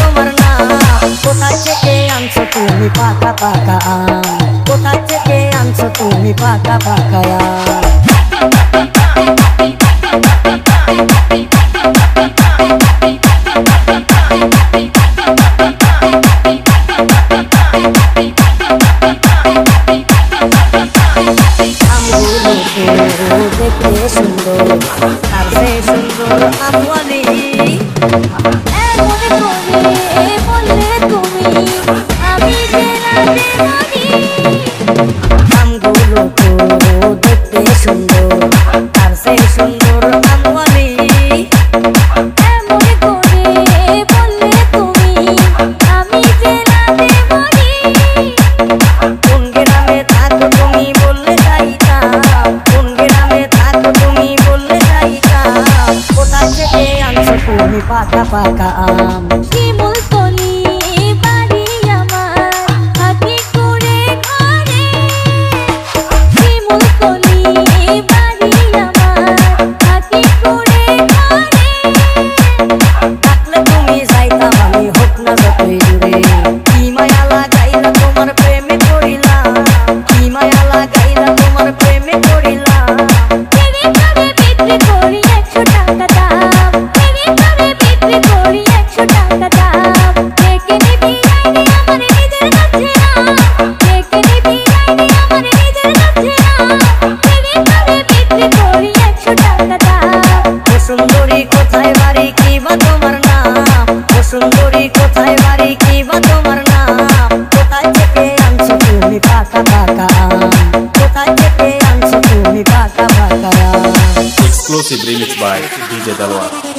তোমার নাম। কোথায় থেকে আনছো তুমি পাকা পাকা আম, কোথায় থেকে আনছো তুমি পাকা পাকা আম। দেখতে সুন্দর তার সে সুন্দর আমওয়ালি। এমন করে বললে তুমি আমি যে রাধে আমগুলো তো দেখতে সুন্দর তার সে সুন্দর আমওয়ালি। এমন করে বললে তুমি আমি যে রাধে মরি। কোন গ্রামে থাকো তুমি বললে যাইতাম, কোন গ্রামে থাকো তুমি বললে যাইতাম। কোথায় থেকে আনছো তুমি পাকা পাকা আম। শিমুলতলি বাড়ি আমার হাতি করে ঘরে। শিমুলতলি বাড়ি আমার হাতি করে ঘরে। ডাকলে তুমি যাইতাম আমি হোক না যতই দূরে। কি মায়া লাগাইলা তোমার প্রেমে পড়িলাম, কি মায়া লাগাইলা তোমার প্রেমে পড়িলাম। তেরে ঘরে বিক্রি করি 100 টাকা দাম। তেরে ঘরে বিক্রি করি 100 টাকা দাম। দেখে নিবি আইনি আমার নিজের কাছে না। দেখে নিবি আইনি আমার নিজের কাছে না। তেরে ঘরে বিক্রি করি 100 টাকা দাম। ও সুন্দরী কোথায় বাড়ি কি বা তোমার নাম, ও সুন্দরী কোথায় বাড়ি কি বা তোমার নাম। কোথায় থেকে আনছো তুমি পাকা পাকা আম, কোথায় থেকে আনছো তুমি পাকা পাকা আম। Exclusive remix by DJ Dalwar.